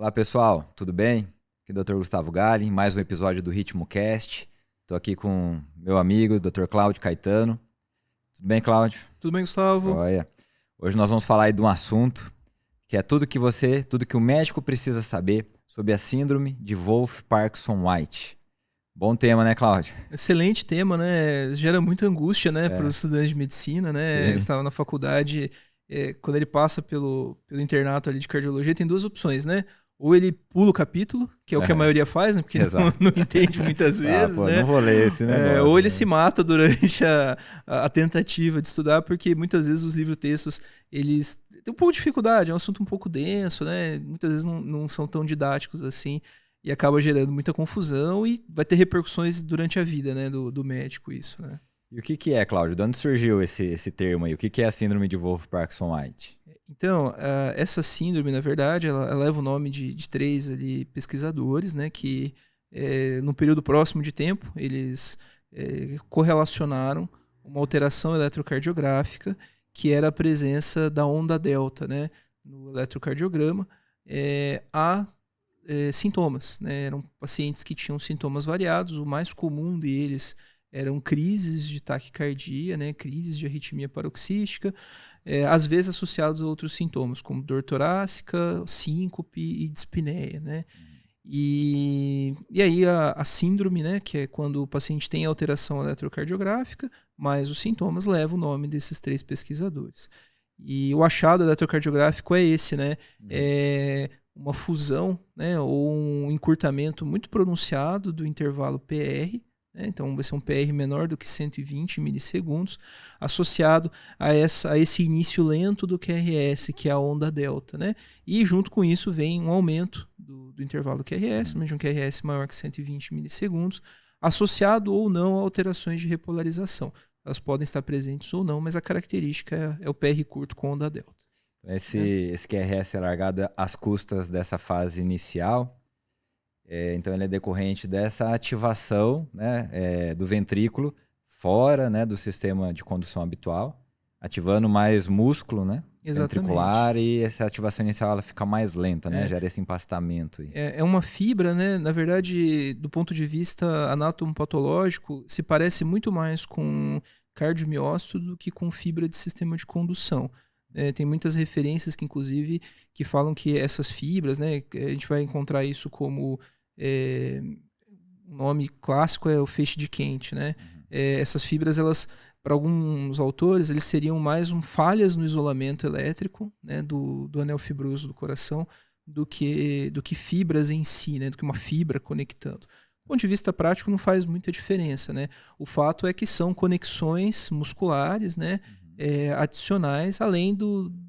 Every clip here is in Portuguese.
Olá pessoal, tudo bem? Aqui é o Dr. Gustavo Galli, mais um episódio do Ritmo Cast. Estou aqui com meu amigo, Dr. Cláudio Caetano. Tudo bem, Cláudio? Tudo bem, Gustavo? Joia. Hoje nós vamos falar aí de um assunto que é tudo que o médico precisa saber sobre a síndrome de Wolff-Parkinson-White. Bom tema, né, Cláudio? Excelente tema, né? Gera muita angústia, né, para os estudantes de medicina, né? Sim. Eu estava na faculdade, quando ele passa pelo internato ali de cardiologia, tem duas opções, né? Ou ele pula o capítulo, que é o que a maioria faz, né? Porque não entende muitas vezes, né? Não vou ler esse negócio. Ou ele se mata durante a tentativa de estudar, porque muitas vezes os livros-textos, eles têm um pouco de dificuldade, é um assunto um pouco denso, né? Muitas vezes não são tão didáticos assim, e acaba gerando muita confusão e vai ter repercussões durante a vida, né, do médico isso, né? E o que é, Cláudio? De onde surgiu esse termo aí? O que é a síndrome de Wolff-Parkinson-White? Então, essa síndrome, na verdade, ela leva o nome de três ali, pesquisadores, né, que no período próximo de tempo, eles correlacionaram uma alteração eletrocardiográfica, que era a presença da onda delta, né, no eletrocardiograma, a sintomas, né? Eram pacientes que tinham sintomas variados, o mais comum deles eram crises de taquicardia, né? Crises de arritmia paroxística, às vezes associados a outros sintomas, como dor torácica, síncope e dispneia, né? E aí a síndrome, né, que é quando o paciente tem alteração eletrocardiográfica, mas os sintomas levam o nome desses três pesquisadores. E o achado eletrocardiográfico é esse, né? É uma fusão, né, ou um encurtamento muito pronunciado do intervalo PR, né? Então vai ser um PR menor do que 120 milissegundos, associado a esse início lento do QRS, que é a onda delta, né? E junto com isso vem um aumento do intervalo QRS, de um QRS maior que 120 milissegundos, associado ou não a alterações de repolarização. Elas podem estar presentes ou não, mas a característica é o PR curto com onda delta. Esse QRS é largado às custas dessa fase inicial, então ele é decorrente dessa ativação, né, do ventrículo fora, né, do sistema de condução habitual, ativando mais músculo, né, ventricular, e essa ativação inicial ela fica mais lenta, né, gera esse empastamento. É uma fibra, né, na verdade, do ponto de vista anatomopatológico, se parece muito mais com cardiomiócito do que com fibra de sistema de condução. Tem muitas referências que, inclusive, que falam que essas fibras, né, a gente vai encontrar isso como o nome clássico é o feixe de Kent, né? Essas fibras, elas, para alguns autores, eles seriam mais falhas no isolamento elétrico, né, do anel fibroso do coração do que fibras em si, né, do que uma fibra conectando. Do ponto de vista prático, não faz muita diferença, né? O fato é que são conexões musculares, né, adicionais, além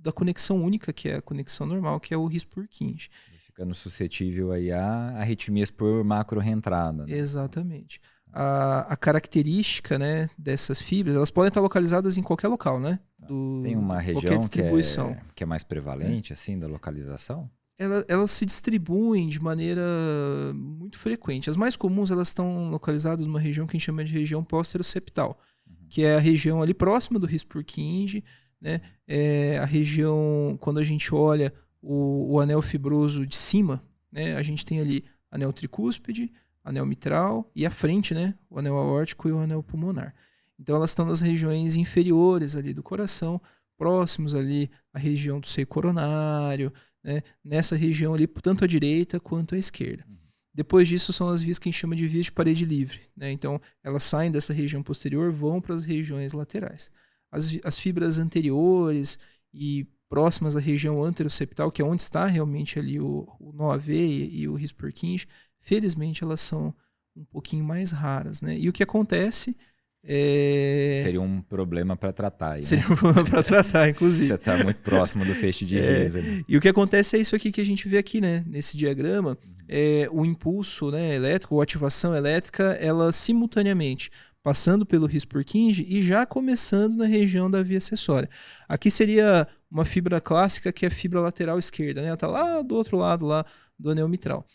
da conexão única, que é a conexão normal, que é o His-Purkinje. Ficando suscetível aí a arritmias por macro-reentrada. Né? Exatamente. A característica, né, dessas fibras, elas podem estar localizadas em qualquer local, né? Tem uma região que é mais prevalente, assim, da localização? Elas se distribuem de maneira muito frequente. As mais comuns, elas estão localizadas numa região que a gente chama de região póstero-septal, que é a região ali próxima do His-Purkinje, né? É a região, quando a gente olha o anel fibroso de cima, né? A gente tem ali anel tricúspide, anel mitral e a frente, né? O anel aórtico e o anel pulmonar. Então elas estão nas regiões inferiores ali do coração, próximos ali à região do seio coronário, né? Nessa região ali, tanto à direita quanto à esquerda. Depois disso são as vias que a gente chama de vias de parede livre, né? Então elas saem dessa região posterior, vão para as regiões laterais. As fibras anteriores e próximas à região anteroseptal, que é onde está realmente ali o NOAV e o His-Purkinje, felizmente elas são um pouquinho mais raras, né? E o que acontece seria um problema para tratar. Aí, né? Seria um problema para tratar, inclusive. Você está muito próximo do feixe de His. E o que acontece é isso aqui que a gente vê aqui, né? Nesse diagrama, o impulso, né, elétrico, ou ativação elétrica, ela simultaneamente passando pelo His-Purkinje e já começando na região da via acessória. Aqui seria uma fibra clássica, que é a fibra lateral esquerda, né? Ela está lá do outro lado lá do anel mitral.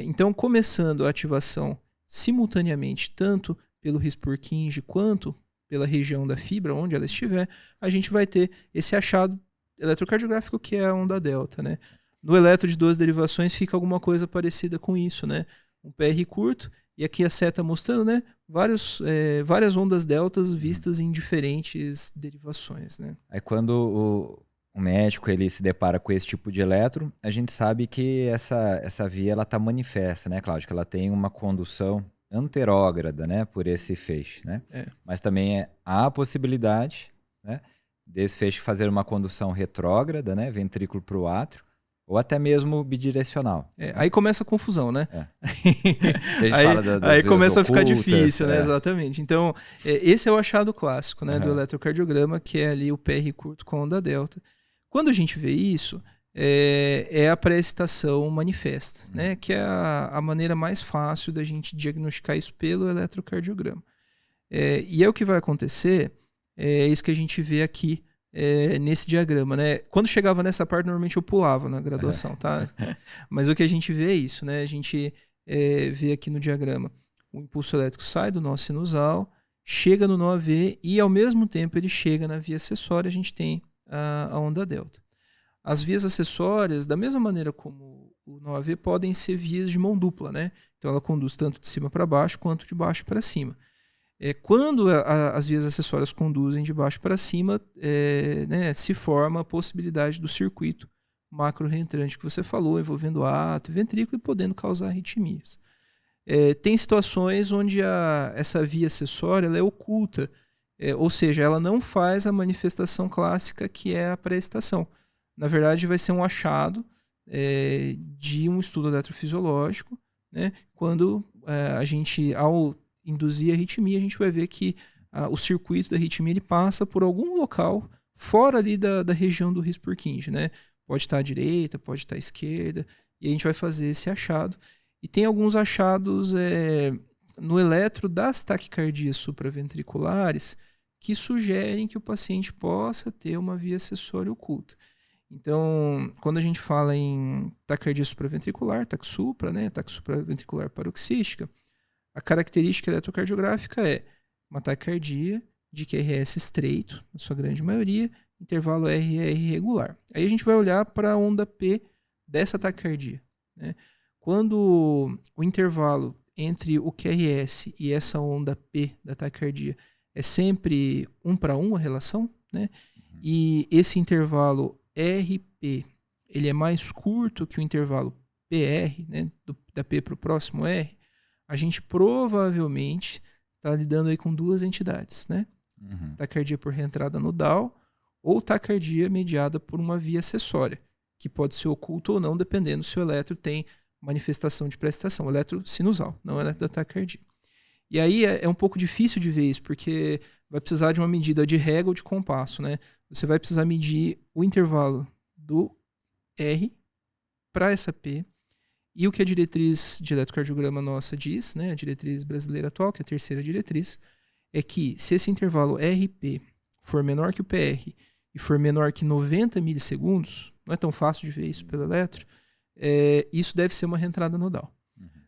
Então, começando a ativação simultaneamente, tanto pelo His-Purkinje quanto pela região da fibra, onde ela estiver, a gente vai ter esse achado eletrocardiográfico, que é a onda delta, né? No eletro de 2 derivações fica alguma coisa parecida com isso, né? Um PR curto, e aqui a seta mostrando, né? Várias ondas deltas vistas em diferentes derivações, né? Aí quando o médico ele se depara com esse tipo de eletro, a gente sabe que essa via ela está manifesta, né, Cláudio? Que ela tem uma condução anterógrada, né, por esse feixe, né? Mas também há a possibilidade, né, desse feixe fazer uma condução retrógrada, né, ventrículo para o átrio, ou até mesmo bidirecional. Aí começa a confusão, né? Aí começa a ficar ocultas, difícil, né? Exatamente. Então, esse é o achado clássico, né, do eletrocardiograma, que é ali o PR curto com onda delta. Quando a gente vê isso, é a pré-excitação manifesta, né? Que é a maneira mais fácil da gente diagnosticar isso pelo eletrocardiograma. E o que vai acontecer é isso que a gente vê aqui nesse diagrama, né? Quando chegava nessa parte, normalmente eu pulava na graduação, tá? Mas o que a gente vê é isso, né? A gente vê aqui no diagrama, o impulso elétrico sai do nó sinusal, chega no nó AV e ao mesmo tempo ele chega na via acessória, a gente tem a onda delta. As vias acessórias, da mesma maneira como o nó AV, podem ser vias de mão dupla, né? Então ela conduz tanto de cima para baixo quanto de baixo para cima. Quando as vias acessórias conduzem de baixo para cima, né, se forma a possibilidade do circuito macro-reentrante que você falou, envolvendo átrio e ventrículo e podendo causar arritmias. Tem situações onde essa via acessória ela é oculta, ou seja, ela não faz a manifestação clássica que é a pré-excitação. Na verdade, vai ser um achado de um estudo eletrofisiológico, né, quando a gente, ao induzir a arritmia, a gente vai ver que o circuito da arritmia ele passa por algum local fora ali da região do His-Purkinje, né? Pode estar à direita, pode estar à esquerda, e a gente vai fazer esse achado. E tem alguns achados no eletro das taquicardias supraventriculares que sugerem que o paciente possa ter uma via acessória oculta. Então, quando a gente fala em taquicardia supraventricular, TAC supra, né? TAC supraventricular paroxística, a característica eletrocardiográfica é uma taquicardia de QRS estreito, na sua grande maioria, intervalo RR regular. Aí a gente vai olhar para a onda P dessa taquicardia, né? Quando o intervalo entre o QRS e essa onda P da taquicardia é sempre 1:1 a relação, né? E esse intervalo RP ele é mais curto que o intervalo PR, né? Da P para o próximo R, a gente provavelmente está lidando aí com 2 entidades, né? Taquicardia por reentrada nodal ou taquicardia mediada por uma via acessória, que pode ser oculta ou não, dependendo se o eletro tem manifestação de pré-excitação, o eletro sinusal, não o eletro da taquicardia. E aí é um pouco difícil de ver isso, porque vai precisar de uma medida de régua ou de compasso, né? Você vai precisar medir o intervalo do R para essa P, e o que a diretriz de eletrocardiograma nossa diz, né, a diretriz brasileira atual, que é a terceira diretriz, é que se esse intervalo RP for menor que o PR e for menor que 90 milissegundos, não é tão fácil de ver isso pelo eletro, isso deve ser uma reentrada nodal.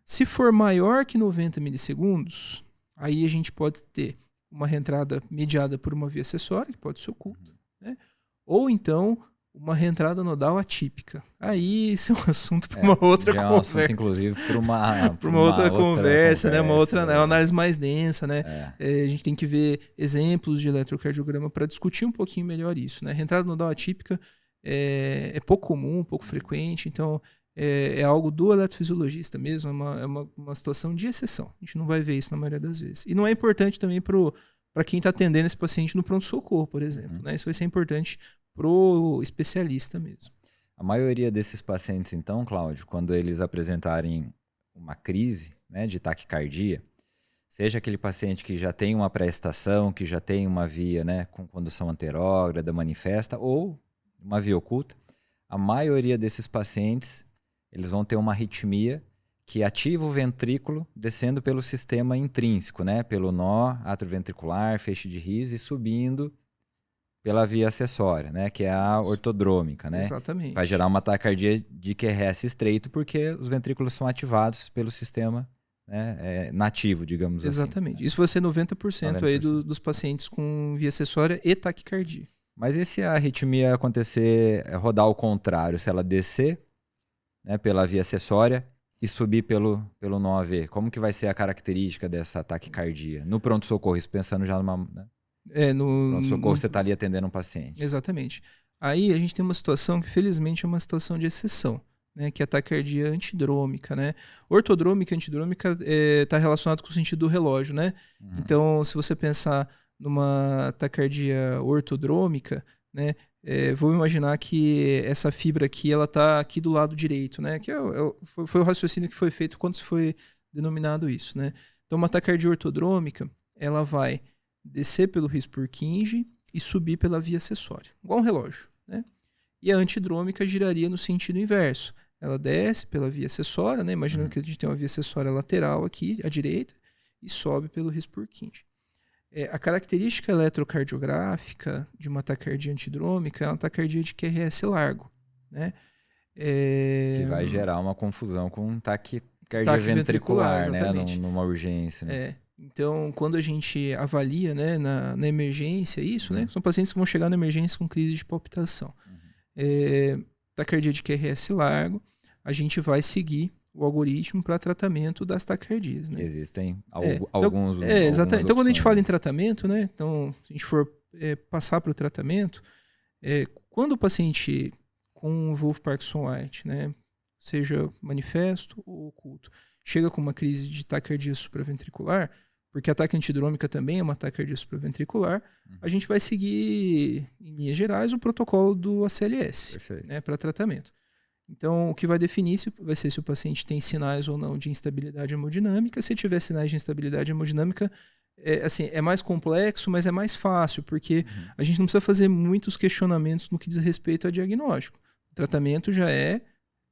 Se for maior que 90 milissegundos, aí a gente pode ter uma reentrada mediada por uma via acessória, que pode ser oculta, né? Ou então uma reentrada nodal atípica. Aí isso é um assunto para uma outra conversa. É um assunto, inclusive, para uma outra conversa, né? Uma análise mais densa, né? A gente tem que ver exemplos de eletrocardiograma para discutir um pouquinho melhor isso, né? Reentrada nodal atípica é pouco comum, pouco frequente, então é algo do eletrofisiologista mesmo, é uma situação de exceção. A gente não vai ver isso na maioria das vezes. E não é importante também para quem está atendendo esse paciente no pronto-socorro, por exemplo, né? Isso vai ser importante pro especialista mesmo. A maioria desses pacientes, então, Cláudio, quando eles apresentarem uma crise, né, de taquicardia, seja aquele paciente que já tem uma pré-excitação, que já tem uma via, né, com condução anterógrada manifesta, ou uma via oculta, a maioria desses pacientes eles vão ter uma arritmia que ativa o ventrículo descendo pelo sistema intrínseco, né, pelo nó atrioventricular, feixe de His e subindo pela via acessória, né, que é a ortodrômica, né? Exatamente. Vai gerar uma taquicardia de QRS estreito porque os ventrículos são ativados pelo sistema, né, nativo, digamos assim. Exatamente. Isso vai ser 90% aí dos pacientes com via acessória e taquicardia. Mas e se a arritmia acontecer, rodar ao contrário, se ela descer né, pela via acessória e subir pelo não AV. Como que vai ser a característica dessa taquicardia? No pronto-socorro, isso pensando já numa... Né? Pronto-socorro, você está ali atendendo um paciente. Exatamente. Aí a gente tem uma situação que, felizmente, é uma situação de exceção, né, que é a taquicardia antidrômica, né? Ortodrômica e antidrômica está relacionado com o sentido do relógio, né? Então, se você pensar numa taquicardia ortodrômica, né, vou imaginar que essa fibra aqui, ela está aqui do lado direito, né? Que foi o raciocínio que foi feito quando se foi denominado isso, né? Então, uma taquicardia ortodrômica, ela vai descer pelo His-Purkinje e subir pela via acessória, igual um relógio, né? E a antidrômica giraria no sentido inverso. Ela desce pela via acessória, né? Imaginando que a gente tem uma via acessória lateral aqui, à direita, e sobe pelo His-Purkinje. A característica eletrocardiográfica de uma taquicardia antidrômica é uma taquicardia de QRS largo, né? Que vai gerar uma confusão com taquicardia ventricular, né? Numa urgência. Né? Então, quando a gente avalia, né, na emergência isso, né? São pacientes que vão chegar na emergência com crise de palpitação. Taquicardia de QRS largo, a gente vai seguir o algoritmo para tratamento das taquicardias. Né? Existem alguns. Exatamente. Então, quando a gente fala em tratamento, né? Então, se a gente for passar para o tratamento, quando o paciente com Wolff-Parkinson-White, né, seja manifesto ou oculto, chega com uma crise de taquicardia supraventricular, porque a taquicardia antidrômica também é uma taquicardia supraventricular, a gente vai seguir, em linhas gerais, o protocolo do ACLS, né, para tratamento. Então, o que vai definir vai ser se o paciente tem sinais ou não de instabilidade hemodinâmica. Se tiver sinais de instabilidade hemodinâmica, é mais complexo, mas é mais fácil, porque a gente não precisa fazer muitos questionamentos no que diz respeito a diagnóstico. O tratamento já é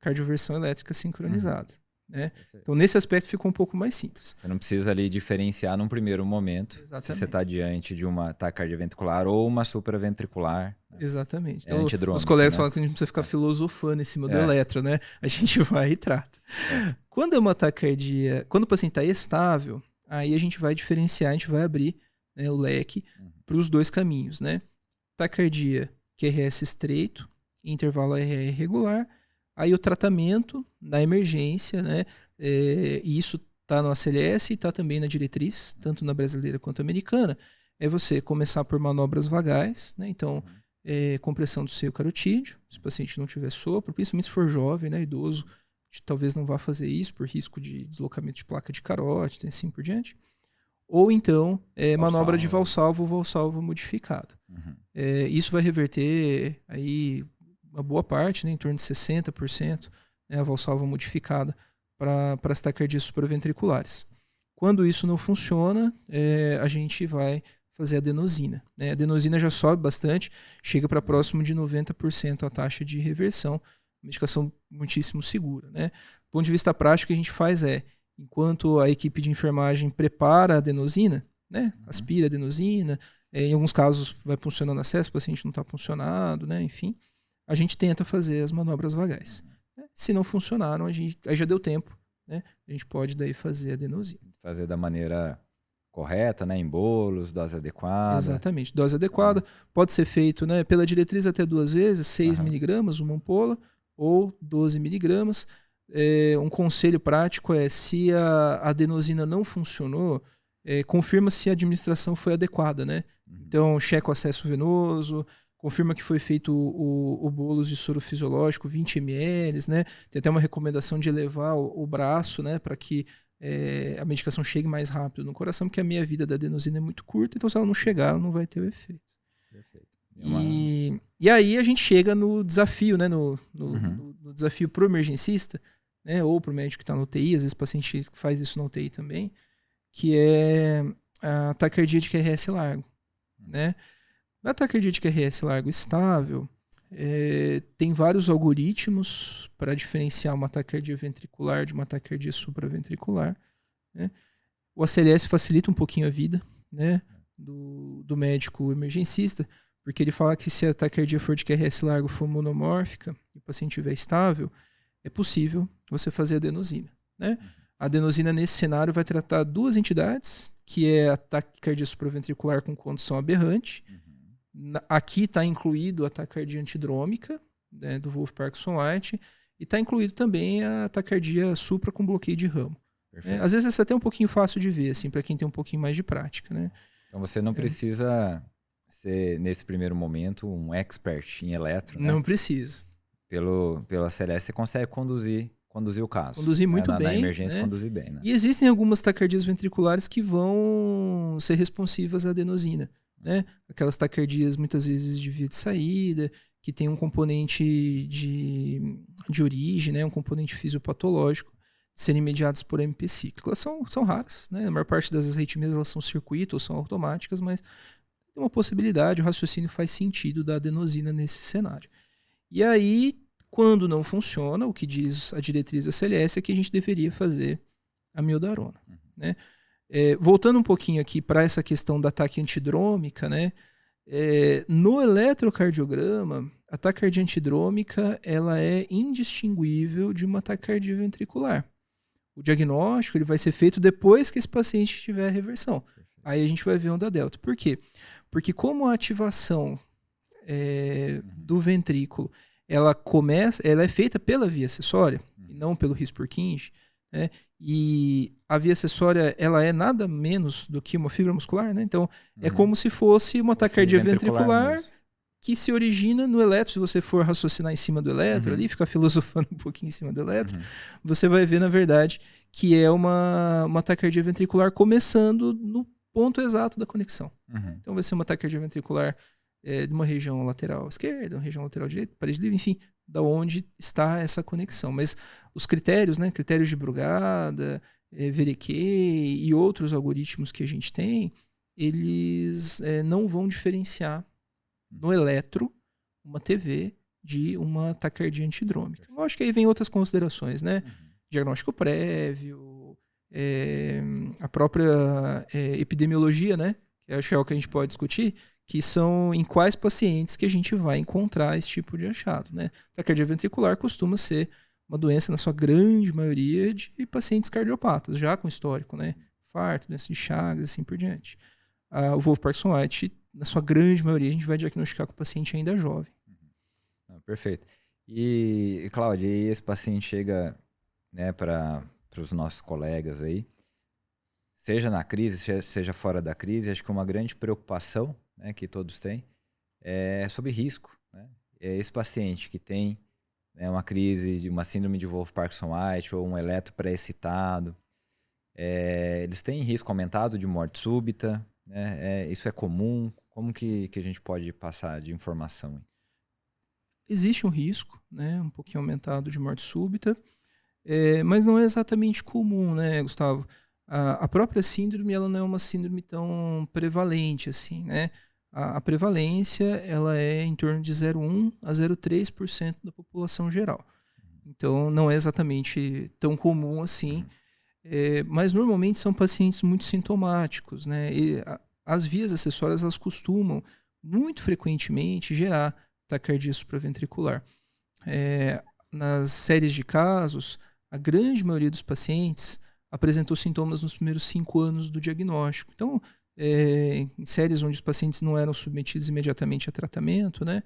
cardioversão elétrica sincronizada. Né? Então, nesse aspecto, ficou um pouco mais simples. Você não precisa ali diferenciar num primeiro momento. Exatamente. Se você está diante de uma taquicardia ventricular ou uma supraventricular. Exatamente. Então, os colegas falam que a gente não precisa ficar filosofando em cima do eletro, né? A gente vai e trata. Quando é uma taquicardia, quando o paciente está estável, aí a gente vai diferenciar, a gente vai abrir, né, o leque para os dois caminhos, né? Taquicardia QRS estreito, intervalo RR regular. Aí o tratamento na emergência, né? E isso está no ACLS e está também na diretriz, tanto na brasileira quanto americana, é você começar por manobras vagais, né? Então, compressão do seio carotídeo, se o paciente não tiver sopro, principalmente se for jovem, né, idoso, talvez não vá fazer isso por risco de deslocamento de placa de carótida e assim por diante. Ou então, manobra de valsalvo ou valsalvo modificado. Isso vai reverter aí uma boa parte, né, em torno de 60%, né, a valsalva modificada para as taquicardias supraventriculares. Quando isso não funciona, a gente vai fazer a adenosina. Né? A adenosina já sobe bastante, chega para próximo de 90% a taxa de reversão, medicação muitíssimo segura. Né? Do ponto de vista prático, o que a gente faz enquanto a equipe de enfermagem prepara a adenosina, né, aspira a adenosina, em alguns casos vai funcionando acesso, o paciente não está funcionando, né, enfim, a gente tenta fazer as manobras vagais. Se não funcionaram, aí já deu tempo, né? A gente pode daí fazer a adenosina. Fazer da maneira correta, né? Em bolos, dose adequada. Exatamente, dose adequada. Pode ser feito, né, pela diretriz até 2 vezes, 6 miligramas, uma ampola, ou 12 miligramas. Um conselho prático se a adenosina não funcionou, confirma se a administração foi adequada, né? Então, checa o acesso venoso, confirma que foi feito o bolos de soro fisiológico, 20 ml, né? Tem até uma recomendação de elevar o braço, né, para que a medicação chegue mais rápido no coração, porque a meia-vida da adenosina é muito curta, então se ela não chegar, ela não vai ter o efeito. Perfeito. E aí a gente chega no desafio, né, no desafio pro emergencista, né, ou pro médico que está na UTI, às vezes o paciente faz isso na UTI também, que é a taquicardia de QRS largo, né? Na taquicardia de QRS largo estável, tem vários algoritmos para diferenciar uma taquicardia ventricular de uma taquicardia supraventricular. Né? O ACLS facilita um pouquinho a vida, né, do médico emergencista, porque ele fala que se a taquicardia for de QRS largo for monomórfica e o paciente estiver estável, é possível você fazer adenosina. Né? A adenosina, nesse cenário, vai tratar 2 entidades, que é a taquicardia supraventricular com condução aberrante. Aqui está incluído a taquicardia antidrômica, né, do Wolff-Parkinson-White, e está incluído também a taquicardia supra com bloqueio de ramo. Perfeito. Às vezes essa é até um pouquinho fácil de ver, assim, para quem tem um pouquinho mais de prática, né? Então você não precisa ser, nesse primeiro momento, um expert em eletro, né? Não precisa. Pela CLS você consegue conduzir o caso. Conduzir muito bem. Na emergência, né? conduzir bem, né? E existem algumas taquicardias ventriculares que vão ser responsivas à adenosina, né? Aquelas taquicardias muitas vezes de via de saída, que tem um componente de origem, né? Um componente fisiopatológico, serem mediadas por MP cíclico. Elas são raras, né? A maior parte das arritmias elas são circuito ou são automáticas, mas tem uma possibilidade, o raciocínio faz sentido da adenosina nesse cenário. E aí, quando não funciona, o que diz a diretriz da CLS é que a gente deveria fazer a amiodarona. Né? Voltando um pouquinho aqui para essa questão da taque antidrômica, né? No eletrocardiograma, a taquicardia antidrômica ela é indistinguível de uma taquicardia ventricular. O diagnóstico ele vai ser feito depois que esse paciente tiver reversão. Aí a gente vai ver onda delta. Por quê? Porque como a ativação do ventrículo ela é feita pela via acessória e não pelo His-Purkinje, né? E a via acessória ela é nada menos do que uma fibra muscular, né? Então é como se fosse uma taquicardia ventricular que se origina no eletro. Se você for raciocinar em cima do eletro ali, ficar filosofando um pouquinho em cima do eletro, você vai ver na verdade que é uma taquicardia ventricular começando no ponto exato da conexão. Então vai ser uma taquicardia ventricular de uma região lateral esquerda, uma região lateral direita, parede livre, enfim, da onde está essa conexão. Mas os critérios, né, critérios de Brugada, Verekey e outros algoritmos que a gente tem, eles não vão diferenciar no eletro uma TV de uma taquicardia antidrômica. Lógico que aí vem outras considerações, né? Diagnóstico prévio, a própria epidemiologia, né? Que acho que é o que a gente pode discutir, que são em quais pacientes que a gente vai encontrar esse tipo de achado, né? Taquicardia ventricular costuma ser uma doença, na sua grande maioria, de pacientes cardiopatas, já com histórico, né? Infarto, doença de Chagas, assim por diante. O Wolff-Parkinson-White, na sua grande maioria, a gente vai diagnosticar com o paciente ainda jovem. Perfeito. E Cláudia, e esse paciente chega, né, para os nossos colegas aí, seja na crise, seja fora da crise, acho que uma grande preocupação, né, que todos têm é sobre risco. Né? Esse paciente que tem, né, uma crise de uma síndrome de Wolff-Parkinson-White ou um eletro pré-excitado, eles têm risco aumentado de morte súbita, né? Isso é comum? Como que a gente pode passar de informação? Existe um risco, né, um pouquinho aumentado de morte súbita, mas não é exatamente comum, né, Gustavo? A própria síndrome ela não é uma síndrome tão prevalente assim, né? A prevalência ela é em torno de 0,1 a 0,3% da população geral. Então não é exatamente tão comum assim, mas normalmente são pacientes muito sintomáticos, né? E as vias acessórias elas costumam muito frequentemente gerar taquicardia supraventricular. Nas séries de casos, a grande maioria dos pacientes apresentou sintomas nos primeiros 5 anos do diagnóstico. Então, em séries onde os pacientes não eram submetidos imediatamente a tratamento, né,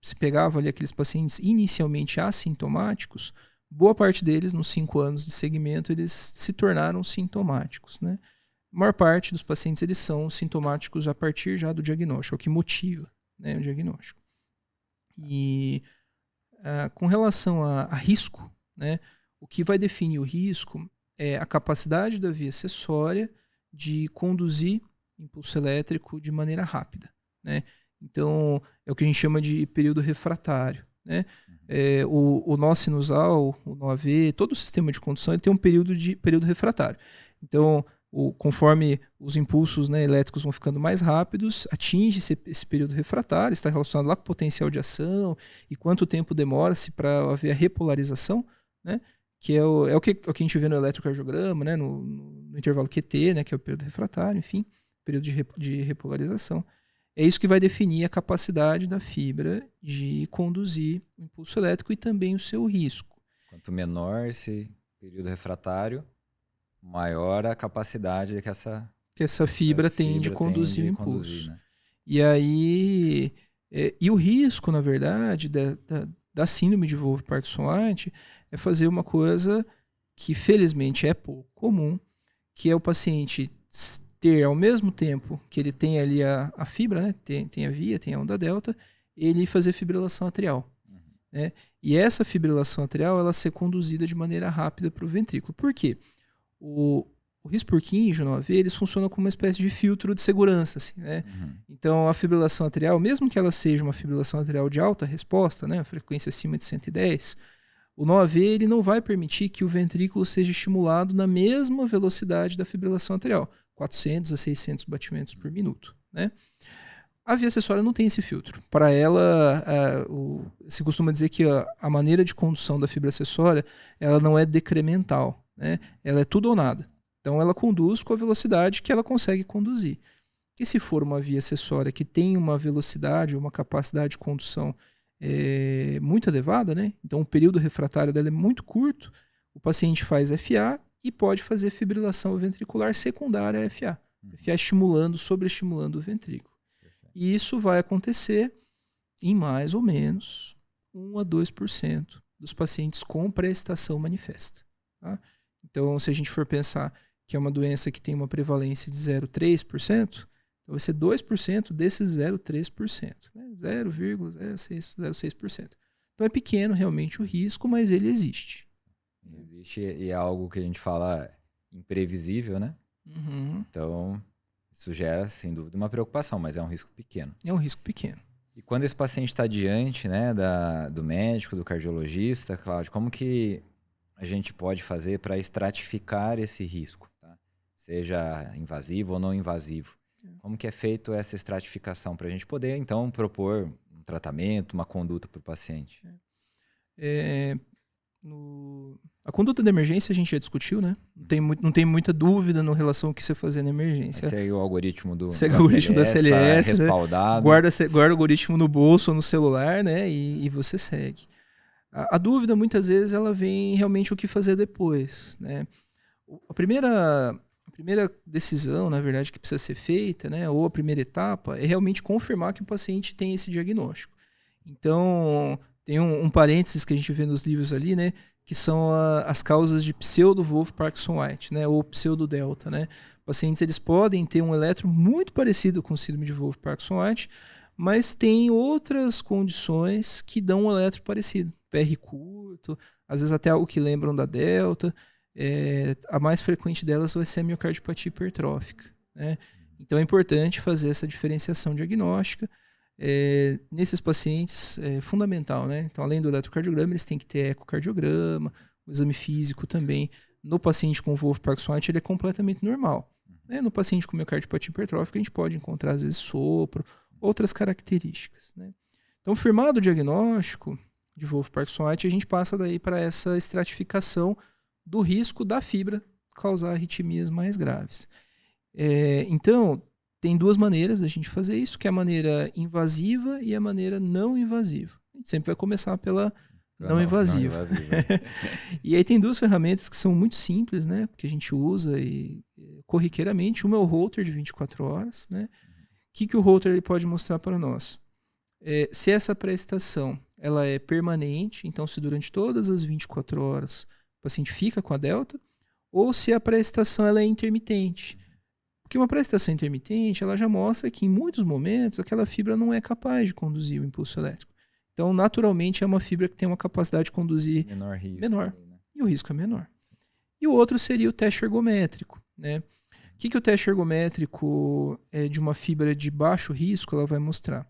se pegava ali aqueles pacientes inicialmente assintomáticos, boa parte deles, nos 5 anos de segmento, eles se tornaram sintomáticos. Né? A maior parte dos pacientes eles são sintomáticos a partir já do diagnóstico, é o que motiva, né, o diagnóstico. E com relação a risco, né, o que vai definir o risco é a capacidade da via acessória de conduzir impulso elétrico de maneira rápida. Né? Então, é o que a gente chama de período refratário. Né? O nó sinusal, o nó AV, todo o sistema de condução ele tem um período refratário. Então, conforme os impulsos, né, elétricos vão ficando mais rápidos, atinge esse período refratário, está relacionado lá com o potencial de ação e quanto tempo demora-se para haver a repolarização, né? Que é o que a gente vê no eletrocardiograma, né, no intervalo QT, né, que é o período refratário, enfim, período de repolarização. É isso que vai definir a capacidade da fibra de conduzir o impulso elétrico e também o seu risco. Quanto menor esse período refratário, maior a capacidade que essa fibra tem de conduzir o impulso. Né? E aí, e o risco, na verdade, da síndrome de Wolff-Parkinson-White é fazer uma coisa que felizmente é pouco comum, que é o paciente ter ao mesmo tempo que ele tem ali a fibra, né? tem a via, tem a onda delta, ele fazer fibrilação atrial. Né? E essa fibrilação atrial ela ser conduzida de maneira rápida para o ventrículo. Por quê? O RIS-Purkinje, no AV, eles funcionam como uma espécie de filtro de segurança. Assim, né? Então, a fibrilação atrial, mesmo que ela seja uma fibrilação atrial de alta resposta, né? Frequência acima de 110, o NOAV ele não vai permitir que o ventrículo seja estimulado na mesma velocidade da fibrilação atrial, 400 a 600 batimentos por minuto. Né? A via acessória não tem esse filtro. Para ela, se costuma dizer que a maneira de condução da fibra acessória ela não é decremental, né? Ela é tudo ou nada. Então ela conduz com a velocidade que ela consegue conduzir. E se for uma via acessória que tem uma velocidade, uma capacidade de condução muito elevada, né? Então o período refratário dela é muito curto, o paciente faz FA e pode fazer fibrilação ventricular secundária a FA. FA estimulando, sobreestimulando o ventrículo. E isso vai acontecer em mais ou menos 1 a 2% dos pacientes com pré-excitação manifesta. Tá? Então, se a gente for pensar que é uma doença que tem uma prevalência de 0,3%, então vai ser 2% desses 0,3%. Né? 0,06%. Então é pequeno realmente o risco, mas ele existe. Existe e é algo que a gente fala imprevisível, né? Então, isso gera, sem dúvida, uma preocupação, mas é um risco pequeno. É um risco pequeno. E quando esse paciente está diante, né, do médico, do cardiologista, Cláudio, como que a gente pode fazer para estratificar esse risco? Tá? Seja invasivo ou não invasivo. Como que é feito essa estratificação para a gente poder, então, propor um tratamento, uma conduta para o paciente? A conduta de emergência a gente já discutiu, né? Não tem muita dúvida no relação ao que você fazer na emergência. Segue o algoritmo do da CLS, tá respaldado. Guarda o algoritmo no bolso ou no celular, né? E você segue. A dúvida, muitas vezes, ela vem realmente o que fazer depois, né? A primeira decisão, na verdade, que precisa ser feita, né? Ou a primeira etapa, é realmente confirmar que o paciente tem esse diagnóstico. Então, tem um parênteses que a gente vê nos livros ali, né? Que são as causas de pseudo-Wolff-Parkinson-White, né? Ou pseudo-delta, né? Pacientes, eles podem ter um eletro muito parecido com síndrome de Wolff-Parkinson-White, mas tem outras condições que dão um eletro parecido. PR curto, às vezes até algo que lembram da delta. A mais frequente delas vai ser a miocardiopatia hipertrófica. Né? Então é importante fazer essa diferenciação diagnóstica. Nesses pacientes é fundamental, né? Então, além do eletrocardiograma, eles têm que ter ecocardiograma, o exame físico também. No paciente com Wolff-Parkinson-White, ele é completamente normal. Né? No paciente com miocardiopatia hipertrófica, a gente pode encontrar, às vezes, sopro, outras características. Né? Então, firmado o diagnóstico de Wolff-Parkinson-White, a gente passa daí para essa estratificação do risco da fibra causar arritmias mais graves. Então, tem duas maneiras da gente fazer isso, que é a maneira invasiva e a maneira não invasiva. A gente sempre vai começar pela não invasiva. E aí tem duas ferramentas que são muito simples, né? Que a gente usa corriqueiramente. Uma é o Holter de 24 horas. Né? O que o Holter ele pode mostrar para nós? Se essa pré-excitação ela é permanente, então se durante todas as 24 horas o paciente fica com a delta, ou se a pré-excitação ela é intermitente. Porque uma pré-excitação intermitente ela já mostra que em muitos momentos aquela fibra não é capaz de conduzir o impulso elétrico. Então, naturalmente, é uma fibra que tem uma capacidade de conduzir menor. E o risco é menor. E o outro seria o teste ergométrico. Né? O que o teste ergométrico de uma fibra de baixo risco ela vai mostrar?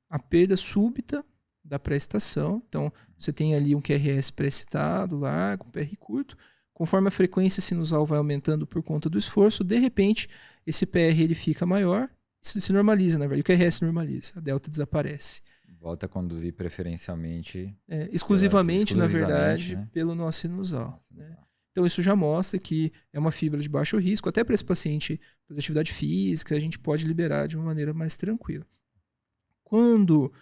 A perda súbita da pré-excitação. Então, você tem ali um QRS pré-excitado, largo, um PR curto. Conforme a frequência sinusal vai aumentando por conta do esforço, de repente, esse PR ele fica maior, isso se normaliza, na verdade. O QRS normaliza, a delta desaparece. Volta a conduzir preferencialmente... exclusivamente, na verdade, né? pelo nó sinusal. Né? Então, isso já mostra que é uma fibra de baixo risco. Até para esse paciente fazer atividade física, a gente pode liberar de uma maneira mais tranquila. Quando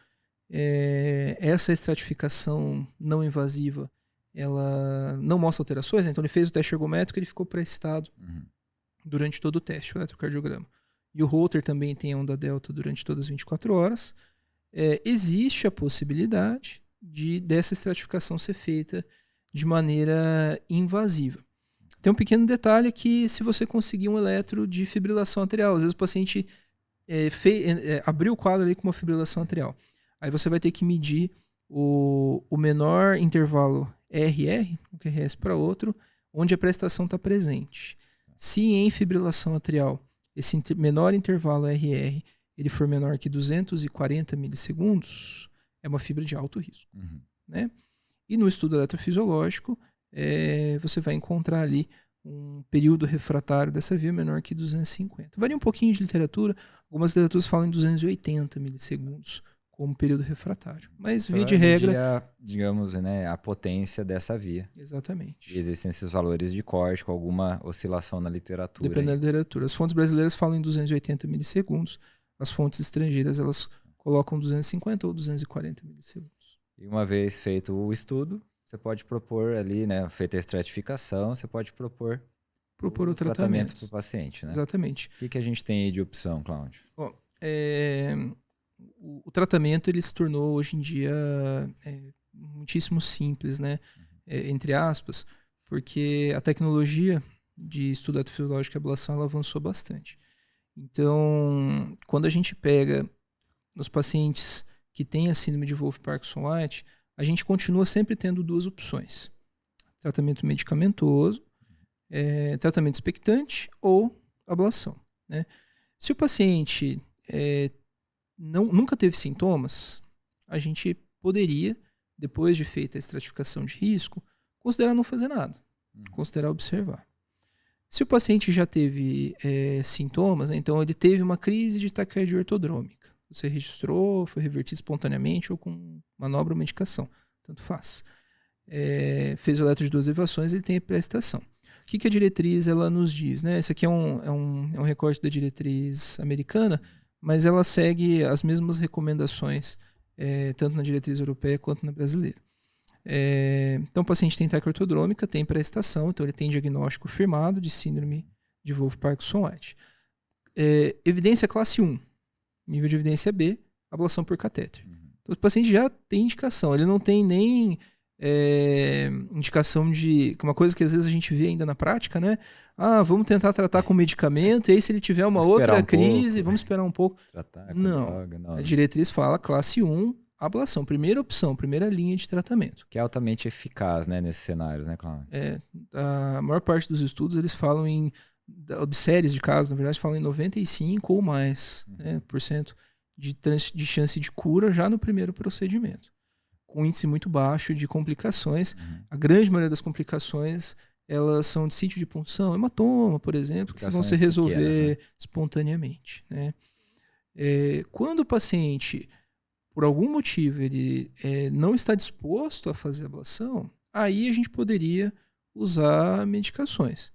essa estratificação não invasiva ela não mostra alterações, né? Então ele fez o teste ergométrico e ele ficou pré-excitado durante todo o teste, o eletrocardiograma. E o Holter também tem a onda delta durante todas as 24 horas. Existe a possibilidade dessa estratificação ser feita de maneira invasiva. Tem um pequeno detalhe que se você conseguir um eletro de fibrilação atrial, às vezes o paciente abriu o quadro ali com uma fibrilação atrial. Aí você vai ter que medir o menor intervalo RR, um QRS para outro, onde a prestação está presente. Se em fibrilação atrial esse menor intervalo RR ele for menor que 240 milissegundos, é uma fibra de alto risco. Né? E no estudo eletrofisiológico, você vai encontrar ali um período refratário dessa via menor que 250. Varia um pouquinho de literatura, algumas literaturas falam em 280 milissegundos como período refratário. Mas, via de regra... digamos, né, a potência dessa via. Exatamente. E existem esses valores de corte com alguma oscilação na literatura. Dependendo da literatura. As fontes brasileiras falam em 280 milissegundos. As fontes estrangeiras, elas colocam 250 ou 240 milissegundos. E uma vez feito o estudo, você pode propor ali, né, feita a estratificação, você pode propor o tratamento para o paciente. Né? Exatamente. O que a gente tem aí de opção, Cláudio? Bom, o tratamento ele se tornou hoje em dia muitíssimo simples, né? Entre aspas, porque a tecnologia de estudo eletrofisiológico e ablação ela avançou bastante. Então, quando a gente pega nos pacientes que têm a síndrome de Wolff-Parkinson-White, a gente continua sempre tendo duas opções: tratamento medicamentoso, tratamento expectante ou ablação. Né? Se o paciente nunca teve sintomas, a gente poderia, depois de feita a estratificação de risco, considerar não fazer nada, considerar observar. Se o paciente já teve sintomas, né, então ele teve uma crise de taquicardia ortodrômica, você registrou, foi revertido espontaneamente ou com manobra ou medicação, tanto faz. Fez o eletro de 2 elevações, ele tem a prestação. O que a diretriz ela nos diz? Né? Esse aqui é um recorte da diretriz americana, mas ela segue as mesmas recomendações, tanto na diretriz europeia quanto na brasileira. Então, o paciente tem taquicardia ortodrômica, tem pré-estação, então ele tem diagnóstico firmado de síndrome de Wolff-Parkinson-White. Evidência classe 1, nível de evidência B, ablação por catéter. Então, o paciente já tem indicação, ele não tem nem indicação de... Uma coisa que às vezes a gente vê ainda na prática, né? Vamos tentar tratar com medicamento, e aí se ele tiver uma outra crise, vamos esperar um pouco. Não, droga, não, a diretriz fala classe 1, ablação, primeira opção, primeira linha de tratamento. Que é altamente eficaz, né, nesses cenários, né, Cláudio? A maior parte dos estudos, eles falam de séries de casos, na verdade, falam em 95 ou mais por cento de chance de cura já no primeiro procedimento, com um índice muito baixo de complicações. A grande maioria das complicações, elas são de sítio de punção, hematoma, por exemplo, que vão se resolver pequenas, né? Espontaneamente. Né? Quando o paciente, por algum motivo, ele não está disposto a fazer ablação, aí a gente poderia usar medicações.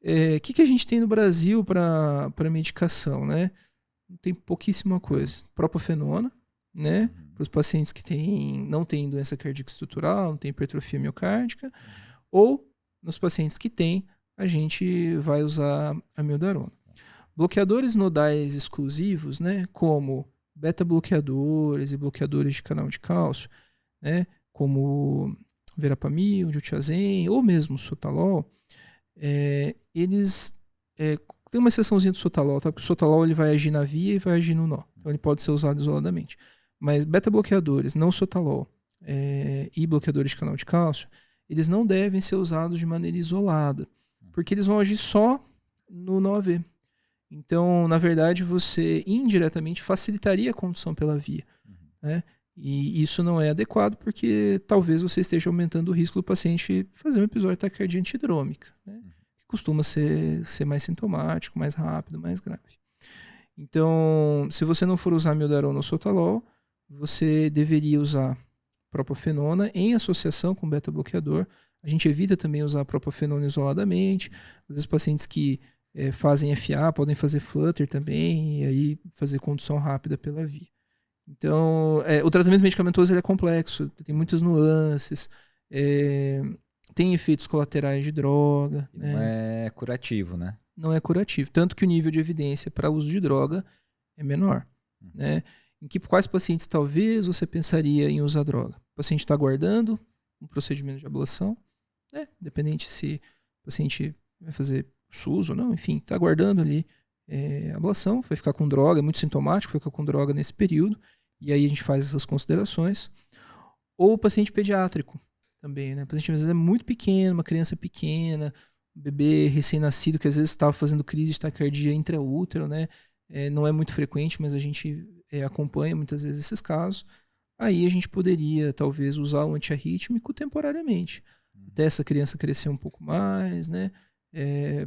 O que a gente tem no Brasil para medicação? Né? Tem pouquíssima coisa. Propafenona, né? Para os pacientes que não têm doença cardíaca estrutural, não têm hipertrofia miocárdica, ou nos pacientes que têm, a gente vai usar amiodarona. Bloqueadores nodais exclusivos, né, como beta-bloqueadores e bloqueadores de canal de cálcio, né, como verapamil, diltiazem ou mesmo sotalol, eles tem uma exceçãozinha do sotalol, tá? Porque o sotalol ele vai agir na via e vai agir no nó, então ele pode ser usado isoladamente. Mas beta-bloqueadores, não sotalol, e bloqueadores de canal de cálcio, eles não devem ser usados de maneira isolada, porque eles vão agir só no nó AV. Então, na verdade, você indiretamente facilitaria a condução pela via. Né? E isso não é adequado porque talvez você esteja aumentando o risco do paciente fazer um episódio de taquicardia antidrômica, né? Que costuma ser mais sintomático, mais rápido, mais grave. Então, se você não for usar amiodarona ou sotalol, você deveria usar propafenona em associação com beta-bloqueador. A gente evita também usar propafenona isoladamente. Às vezes, pacientes que fazem FA podem fazer flutter também e aí fazer condução rápida pela via. Então, o tratamento medicamentoso ele é complexo, tem muitas nuances, tem efeitos colaterais de droga. Não é curativo, né? Não é curativo, tanto que o nível de evidência para uso de droga é menor. Né? Quais pacientes talvez você pensaria em usar droga? O paciente está aguardando um procedimento de ablação, né? Independente se o paciente vai fazer SUS ou não, enfim, está aguardando ali ablação, vai ficar com droga, é muito sintomático, vai ficar com droga nesse período, e aí a gente faz essas considerações. Ou o paciente pediátrico também, né? O paciente às vezes é muito pequeno, uma criança pequena, um bebê recém-nascido que às vezes estava fazendo crise de taquicardia intraútero, né? Não é muito frequente, mas a gente acompanha muitas vezes esses casos. Aí a gente poderia talvez usar o antiarrítmico temporariamente, até essa criança crescer um pouco mais, né?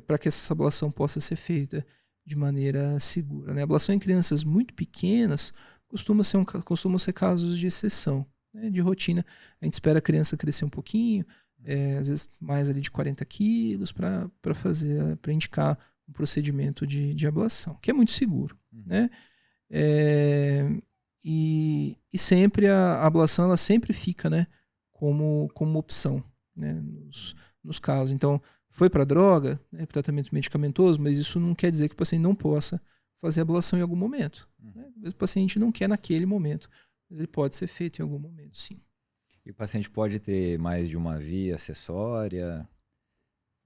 Para que essa ablação possa ser feita de maneira segura, né? A ablação em crianças muito pequenas costumam ser casos de exceção, né? De rotina. A gente espera a criança crescer um pouquinho, às vezes mais ali de 40 quilos, para indicar um procedimento de ablação, que é muito seguro, né? E sempre a ablação ela sempre fica, né, como opção, né, nos casos. Então, foi para droga, né, tratamento medicamentoso, mas isso não quer dizer que o paciente não possa fazer ablação em algum momento. Né? Às vezes o paciente não quer naquele momento, mas ele pode ser feito em algum momento, sim. E o paciente pode ter mais de uma via acessória?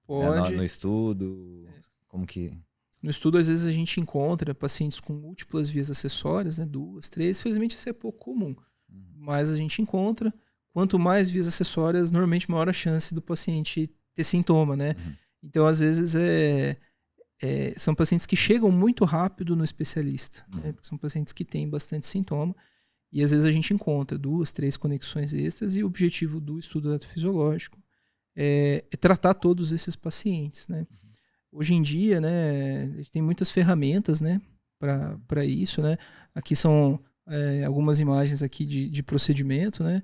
Pode. No estudo? Como que... No estudo, às vezes, a gente encontra pacientes com múltiplas vias acessórias, né, 2, 3. Infelizmente, isso é pouco comum. Mas a gente encontra. Quanto mais vias acessórias, normalmente maior a chance do paciente ter sintoma, né? Então, às vezes, são pacientes que chegam muito rápido no especialista. Né? São pacientes que têm bastante sintoma. E, às vezes, a gente encontra 2, 3 conexões extras. E o objetivo do estudo eletrofisiológico é tratar todos esses pacientes, né? Hoje em dia, né, a gente tem muitas ferramentas, né, para isso, né? Aqui são algumas imagens aqui de procedimento, né?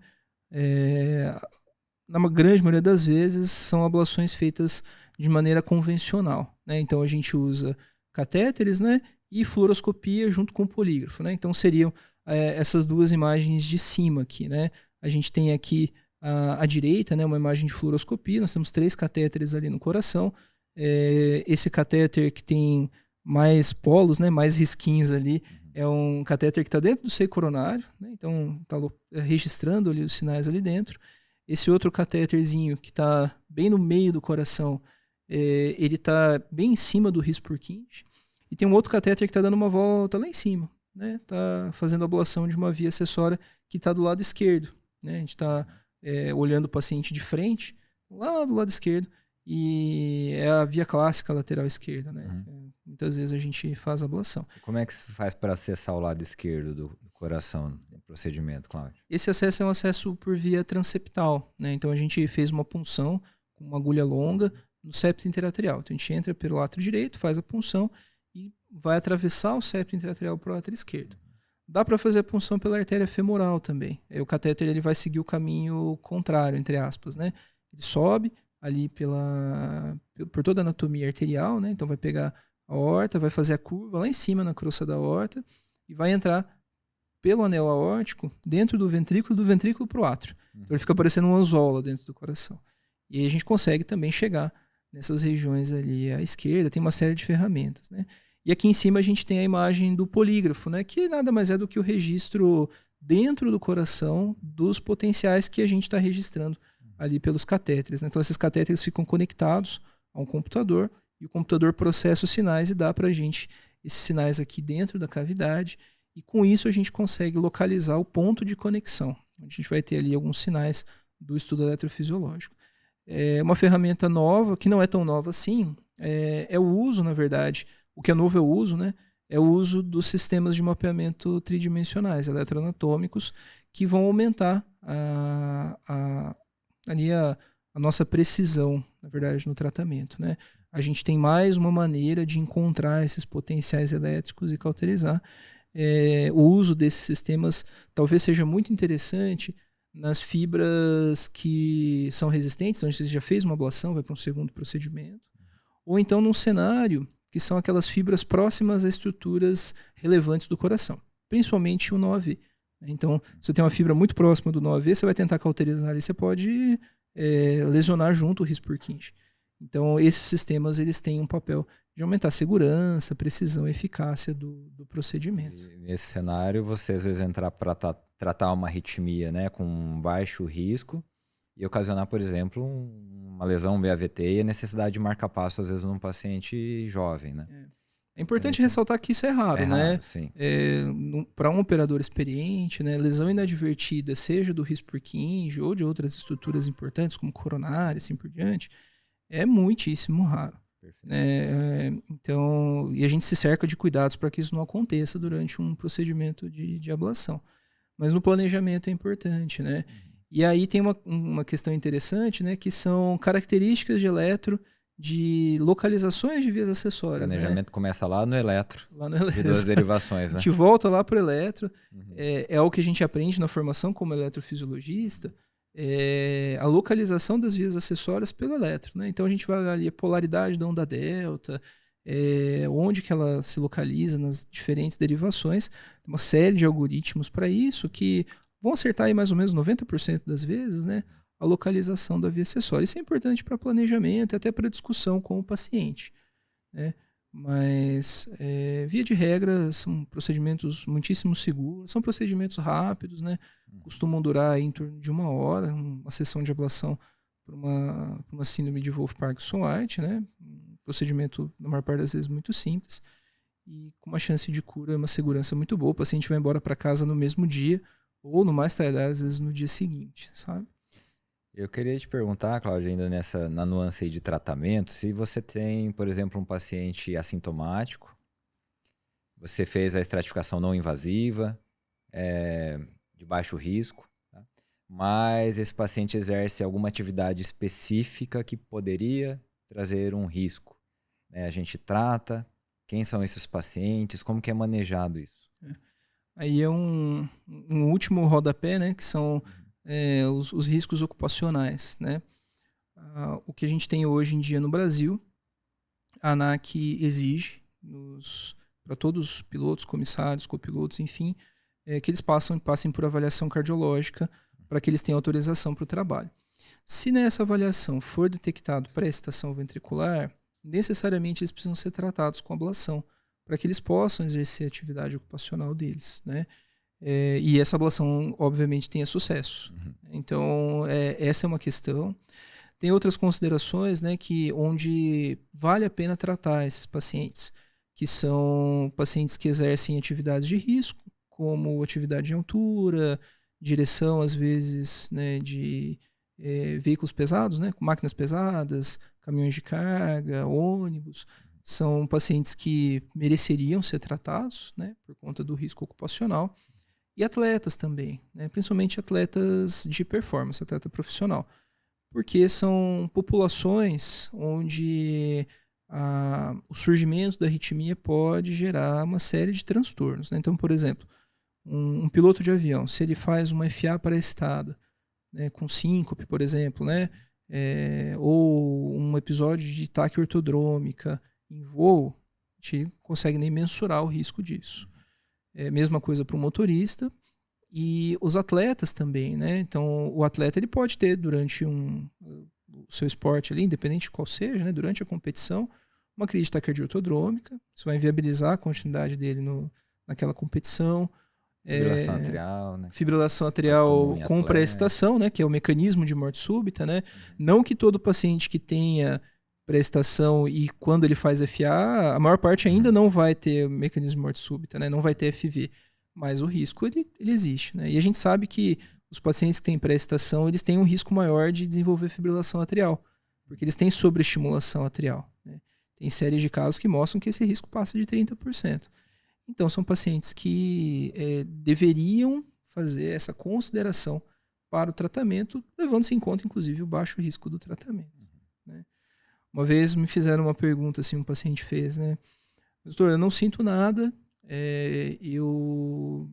Na grande maioria das vezes são ablações feitas de maneira convencional, né? Então a gente usa catéteres, né, e fluoroscopia junto com polígrafo, né? Então seriam essas duas imagens de cima aqui, né? A gente tem aqui à direita, né, uma imagem de fluoroscopia. Nós temos 3 catéteres ali no coração. Esse catéter que tem mais polos, né, mais risquinhos ali, é um catéter que está dentro do seio coronário, né, então está registrando ali os sinais ali dentro. Esse outro catéterzinho que está bem no meio do coração, ele está bem em cima do His-Purkinje. E tem um outro catéter que está dando uma volta lá em cima, né, está fazendo a ablação de uma via acessória que está do lado esquerdo. Né, a gente está olhando o paciente de frente, lá do lado esquerdo, e é a via clássica lateral esquerda, né? Muitas vezes a gente faz ablação. Como é que se faz para acessar o lado esquerdo do coração no procedimento, Cláudio? Esse acesso é um acesso por via transeptal, né? Então a gente fez uma punção com uma agulha longa no septo interatrial. Então a gente entra pelo átrio direito, faz a punção e vai atravessar o septo interatrial para o átrio esquerdo. Dá para fazer a punção pela artéria femoral também. O catéter ele vai seguir o caminho contrário, entre aspas, né? Ele sobe ali por toda a anatomia arterial, né? Então vai pegar a aorta, vai fazer a curva lá em cima na crosta da aorta e vai entrar pelo anel aórtico dentro do ventrículo para o átrio. Então ele fica parecendo um anzol lá dentro do coração. E aí a gente consegue também chegar nessas regiões ali à esquerda, tem uma série de ferramentas, né? E aqui em cima a gente tem a imagem do polígrafo, né? Que nada mais é do que o registro dentro do coração dos potenciais que a gente está registrando ali pelos catéteres. Né? Então esses catéteres ficam conectados a um computador e o computador processa os sinais e dá para a gente esses sinais aqui dentro da cavidade e com isso a gente consegue localizar o ponto de conexão. A gente vai ter ali alguns sinais do estudo eletrofisiológico. É uma ferramenta nova, que não é tão nova assim, é o uso, na verdade, o que é novo é o uso, né? É o uso dos sistemas de mapeamento tridimensionais, eletroanatômicos, que vão aumentar a nossa precisão, na verdade, no tratamento, né? A gente tem mais uma maneira de encontrar esses potenciais elétricos e cauterizar. O uso desses sistemas talvez seja muito interessante nas fibras que são resistentes, onde você já fez uma ablação, vai para um segundo procedimento, ou então num cenário que são aquelas fibras próximas a estruturas relevantes do coração, principalmente o nó AV. Então, se você tem uma fibra muito próxima do nó AV, você vai tentar cauterizar ali, você pode lesionar junto o His-Purkinje. Então, esses sistemas eles têm um papel de aumentar a segurança, precisão e eficácia do procedimento. E nesse cenário, você às vezes entrar para tratar uma arritmia, né, com baixo risco e ocasionar, por exemplo, uma lesão BAVT e a necessidade de marcar passo, às vezes, num paciente jovem, né? É importante ressaltar que isso é raro, né? Sim. Para um operador experiente, né, lesão inadvertida, seja do risco Purkinje ou de outras estruturas importantes, como coronária, assim por diante, é muitíssimo raro. Então, e a gente se cerca de cuidados para que isso não aconteça durante um procedimento de ablação. Mas no planejamento é importante, né? E aí tem uma questão interessante, né, que são características de eletro de localizações de vias acessórias. O planejamento começa lá no eletro, de duas derivações, né? A gente volta lá para o eletro, é o que a gente aprende na formação como eletrofisiologista, a localização das vias acessórias pelo eletro, né? Então a gente vai ali a polaridade da onda delta, onde que ela se localiza nas diferentes derivações, tem uma série de algoritmos para isso que vão acertar aí mais ou menos 90% das vezes, né, a localização da via acessória. Isso é importante para planejamento e até para discussão com o paciente, né? Mas, via de regra, são procedimentos muitíssimo seguros, são procedimentos rápidos, né? Costumam durar em torno de 1 hora, uma sessão de ablação para uma síndrome de Wolff-Parkinson-White, né? Um procedimento, na maior parte das vezes, muito simples e com uma chance de cura, uma segurança muito boa. O paciente vai embora para casa no mesmo dia ou, no mais tardar, às vezes, no dia seguinte, sabe? Eu queria te perguntar, Cláudio, ainda na nuance aí de tratamento, se você tem, por exemplo, um paciente assintomático, você fez a estratificação não invasiva, de baixo risco, tá? Mas esse paciente exerce alguma atividade específica que poderia trazer um risco, né? A gente trata, quem são esses pacientes, como que é manejado isso? Aí é um último rodapé, né, que são os riscos ocupacionais, né? O que a gente tem hoje em dia no Brasil, a ANAC exige para todos os pilotos, comissários, copilotos, enfim, que eles passem por avaliação cardiológica para que eles tenham autorização para o trabalho. Se nessa avaliação for detectado pré-excitação ventricular, necessariamente eles precisam ser tratados com ablação para que eles possam exercer a atividade ocupacional deles, né? E essa ablação, obviamente, tenha sucesso. Então, essa é uma questão. Tem outras considerações, né, onde vale a pena tratar esses pacientes, que são pacientes que exercem atividades de risco, como atividade em altura, direção, às vezes, né, de veículos pesados, né, com máquinas pesadas, caminhões de carga, ônibus. São pacientes que mereceriam ser tratados, né, por conta do risco ocupacional. E atletas também, né, principalmente atletas de performance, atleta profissional. Porque são populações onde o surgimento da arritmia pode gerar uma série de transtornos, né? Então, por exemplo, um piloto de avião, se ele faz uma FA pré-excitada, né, com síncope, por exemplo, né, ou um episódio de taque ortodrômica em voo, a gente consegue nem mensurar o risco disso. Mesma coisa para o motorista e os atletas também, né? Então, o atleta ele pode ter durante o seu esporte ali, independente de qual seja, né, durante a competição, uma crise de taquicardia ortodrômica. Isso vai inviabilizar a continuidade dele naquela competição. Fibrilação atrial, né? Fibrilação atrial com pré-excitação, né, que é o mecanismo de morte súbita, né? Não que todo paciente que tenha pré-excitação e quando ele faz FA, a maior parte ainda não vai ter mecanismo de morte súbita, né? Não vai ter FV, mas o risco ele existe, né? E a gente sabe que os pacientes que têm pré-excitação, eles têm um risco maior de desenvolver fibrilação atrial, porque eles têm sobreestimulação atrial, né? Tem séries de casos que mostram que esse risco passa de 30%. Então, são pacientes que deveriam fazer essa consideração para o tratamento, levando-se em conta, inclusive, o baixo risco do tratamento, né? Uma vez me fizeram uma pergunta, assim, um paciente fez, né? Doutor, eu não sinto nada, eu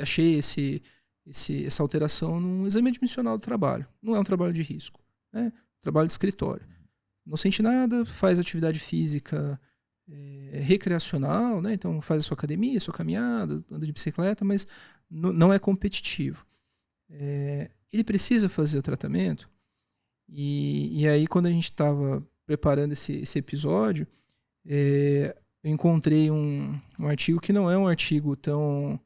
achei essa alteração num exame admissional do trabalho. Não é um trabalho de risco, né? Trabalho de escritório. Não sente nada, faz atividade física recreacional, né? Então faz a sua academia, a sua caminhada, anda de bicicleta, mas não é competitivo. Ele precisa fazer o tratamento? E aí, quando a gente estava preparando esse episódio, eu encontrei um artigo que não é um artigo tão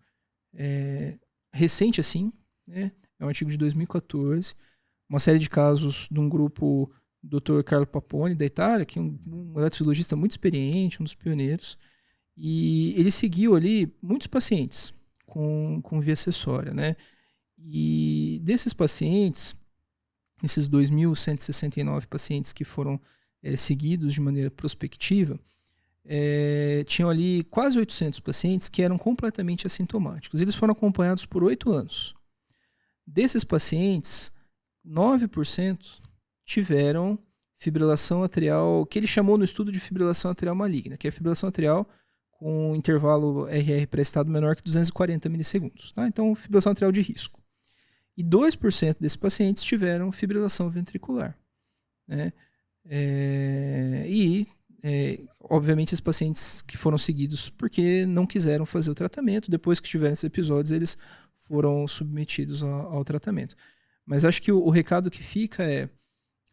recente assim, né? É um artigo de 2014, uma série de casos de um grupo, Dr. Carlo Paponi, da Itália, que é um eletrofisiologista muito experiente, um dos pioneiros, e ele seguiu ali muitos pacientes com via acessória, né? E desses pacientes, esses 2.169 pacientes que foram seguidos de maneira prospectiva, tinham ali quase 800 pacientes que eram completamente assintomáticos. Eles foram acompanhados por 8 anos. Desses pacientes, 9% tiveram fibrilação atrial, que ele chamou no estudo de fibrilação atrial maligna, que é a fibrilação atrial com intervalo RR pré-estado menor que 240 milissegundos. Tá? Então, fibrilação atrial de risco. E 2% desses pacientes tiveram fibrilação ventricular. Né? Obviamente, esses pacientes que foram seguidos porque não quiseram fazer o tratamento, depois que tiveram esses episódios, eles foram submetidos ao tratamento. Mas acho que o recado que fica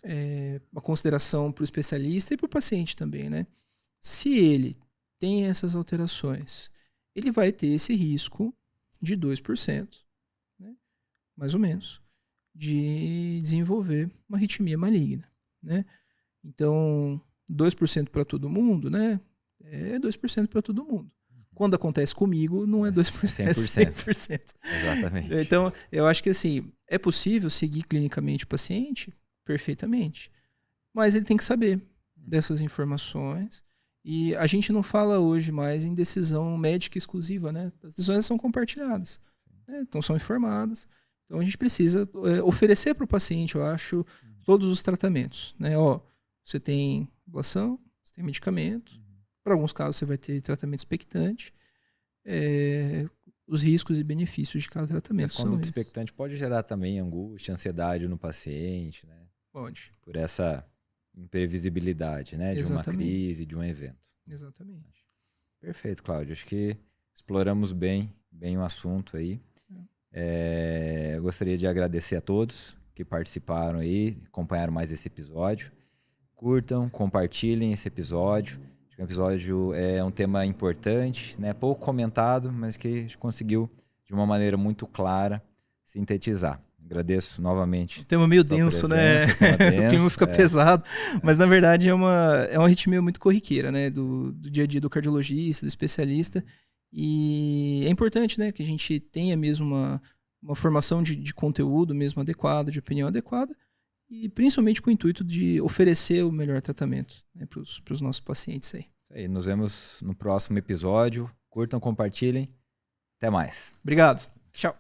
é uma consideração para o especialista e para o paciente também. Né? Se ele tem essas alterações, ele vai ter esse risco de 2%, né? Mais ou menos, de desenvolver uma arritmia maligna. Né? Então, 2% para todo mundo, né? É 2% para todo mundo. Quando acontece comigo, não é 2%, é 100%. Exatamente. Então, eu acho que assim, é possível seguir clinicamente o paciente? Perfeitamente. Mas ele tem que saber dessas informações. E a gente não fala hoje mais em decisão médica exclusiva, né? As decisões são compartilhadas, né? Então são informadas. Então a gente precisa oferecer para o paciente, eu acho, todos os tratamentos, né? Você tem ablação, você tem medicamento. Para alguns casos você vai ter tratamento expectante. Os riscos e benefícios de cada tratamento. Mas conduta expectante pode gerar também angústia, ansiedade no paciente, né? Pode. Por essa imprevisibilidade, né? De uma crise, de um evento. Exatamente. Perfeito, Cláudio. Acho que exploramos bem o assunto aí. Eu gostaria de agradecer a todos que participaram aí, acompanharam mais esse episódio. Curtam, compartilhem esse episódio. Acho que o episódio é um tema importante, né? Pouco comentado, mas que a gente conseguiu, de uma maneira muito clara, sintetizar. Agradeço novamente. O tema meio denso, né? O clima fica pesado. Mas, na verdade, é uma arritmia muito corriqueira, né? Do dia a dia do cardiologista, do especialista. E é importante, né? Que a gente tenha mesmo uma formação de conteúdo mesmo adequado, de opinião adequada. E principalmente com o intuito de oferecer o melhor tratamento, né, para os nossos pacientes aí. Isso aí. Nos vemos no próximo episódio. Curtam, compartilhem. Até mais. Obrigado. Tchau.